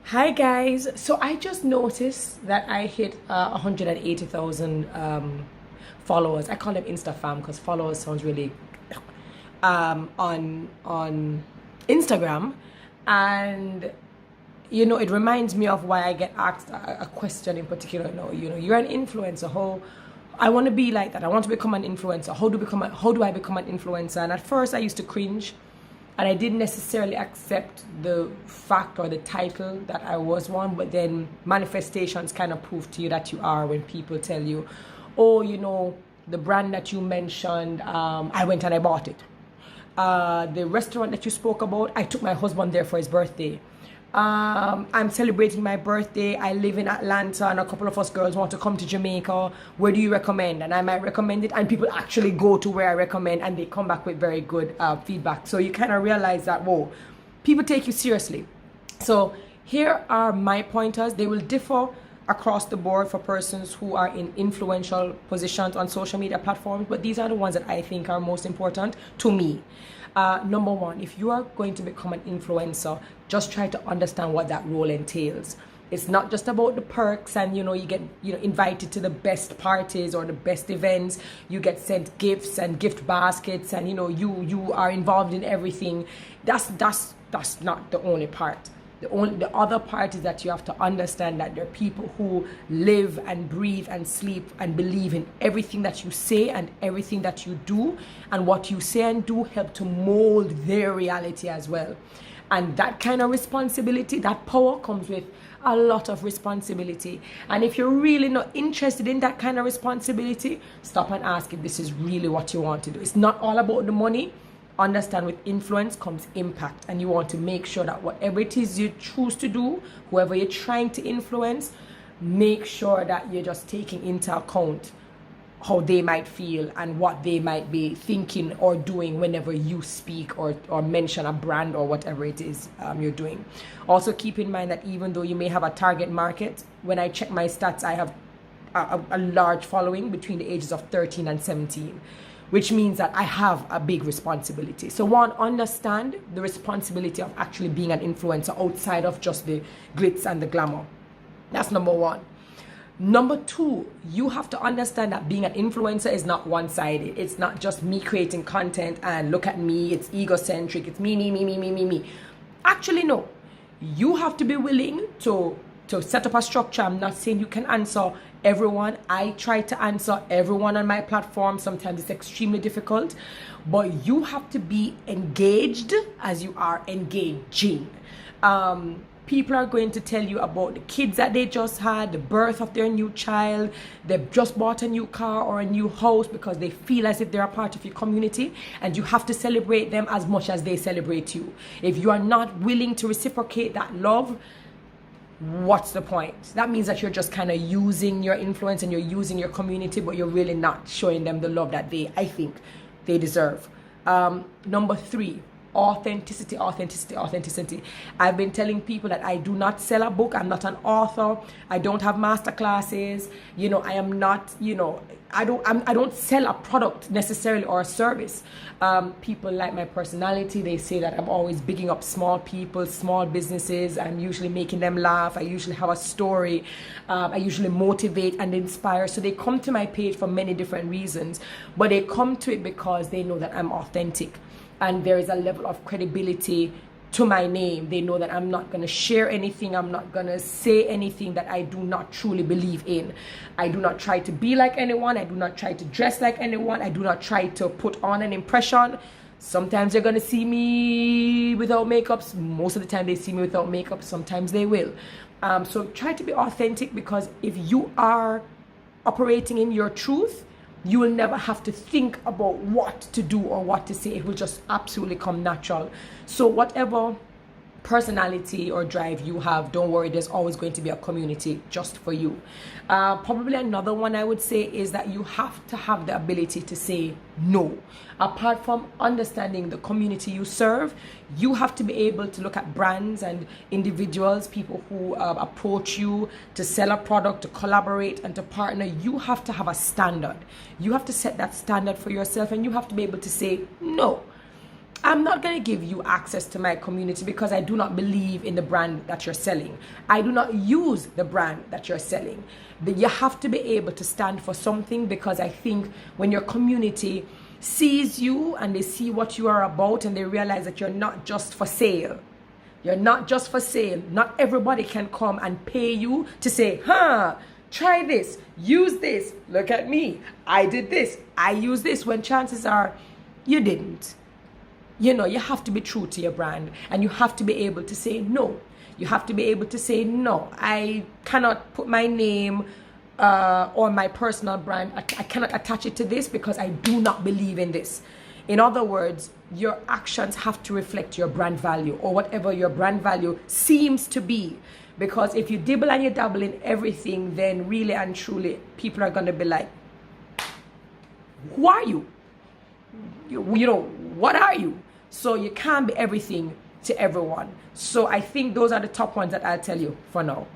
Hi guys, so I just noticed that I hit 180,000 followers. I call them Insta fam because followers sounds really on Instagram, and it reminds me of why I get asked a question in particular. No, you're an influencer. How I want to be like that. I want to become an influencer. How do I become an influencer? And at first, I used to cringe, and I didn't necessarily accept the fact or the title that I was one. But then manifestations kind of prove to you that you are when people tell you, oh, the brand that you mentioned, I went and I bought it. The restaurant that you spoke about, I took my husband there for his birthday. I'm celebrating my birthday. I live in Atlanta and a couple of us girls want to come to Jamaica. Where do you recommend? And I might recommend it, and people actually go to where I recommend and they come back with very good feedback. So you kind of realize that, whoa, people take you seriously. So here are my pointers. They will differ across the board for persons who are in influential positions on social media platforms, but these are the ones that I think are most important to me. Number one, if you are going to become an influencer, just try to understand what that role entails. It's not just about the perks and you get invited to the best parties or the best events. You get sent gifts and gift baskets, and you are involved in everything. That's not the only part. The other part is that you have to understand that there are people who live and breathe and sleep and believe in everything that you say and everything that you do, and what you say and do help to mold their reality as well. And that kind of responsibility, that power comes with a lot of responsibility. And if you're really not interested in that kind of responsibility, stop and ask if this is really what you want to do. It's not all about the money. Understand, with influence comes impact, and you want to make sure that whatever it is you choose to do, whoever you're trying to influence, make sure that you're just taking into account how they might feel and what they might be thinking or doing whenever you speak or mention a brand or whatever it is you're doing. Also keep in mind that even though you may have a target market, when I check my stats, I have a large following between the ages of 13 and 17. Which means that I have a big responsibility. So one, understand the responsibility of actually being an influencer outside of just the glitz and the glamour. That's number one. Number two, you have to understand that being an influencer is not one-sided. It's not just me creating content and look at me, it's egocentric, it's me. Actually, no. You have to be willing to set up a structure. I'm not saying you can answer everyone. I try to answer everyone on my platform. Sometimes it's extremely difficult, but you have to be engaged as you are engaging. People are going to tell you about the kids that they just had, the birth of their new child. They've just bought a new car or a new house because they feel as if they're a part of your community, and you have to celebrate them as much as they celebrate you. If you are not willing to reciprocate that love, what's the point? That means that you're just kind of using your influence and you're using your community, but you're really not showing them the love that I think they deserve. Number three, authenticity. I've been telling people that I do not sell a book. I'm not an author. I don't have master classes. I am not, I don't sell a product necessarily or a service. People like my personality. They say that I'm always bigging up small people, small businesses. I'm usually making them laugh. I usually have a story. I usually motivate and inspire. So they come to my page for many different reasons, but they come to it because they know that I'm authentic. And there is a level of credibility to my name. They know that I'm not going to share anything. I'm not going to say anything that I do not truly believe in. I do not try to be like anyone. I do not try to dress like anyone. I do not try to put on an impression. Sometimes they're going to see me without makeup. Most of the time they see me without makeup. Sometimes they will. So try to be authentic, because if you are operating in your truth, you will never have to think about what to do or what to say. It will just absolutely come natural. So whatever personality or drive you have, don't worry, there's always going to be a community just for you. Probably another one I would say is that you have to have the ability to say no. Apart from understanding the community you serve, you have to be able to look at brands and individuals, people who approach you to sell a product, to collaborate and to partner. You have to have a standard. You have to set that standard for yourself, and you have to be able to say no. I'm not going to give you access to my community because I do not believe in the brand that you're selling. I do not use the brand that you're selling. You have to be able to stand for something, because I think when your community sees you and they see what you are about and they realize that you're not just for sale. You're not just for sale. Not everybody can come and pay you to say, try this, use this, look at me, I did this, I use this, when chances are you didn't. You know, you have to be true to your brand, and you have to be able to say no. You have to be able to say no. I cannot put my name or my personal brand, I cannot attach it to this because I do not believe in this. In other words, your actions have to reflect your brand value, or whatever your brand value seems to be. Because if you dibble and you dabble in everything, then really and truly, people are going to be like, who are you? You know, what are you? So you can't be everything to everyone. So I think those are the top ones that I'll tell you for now.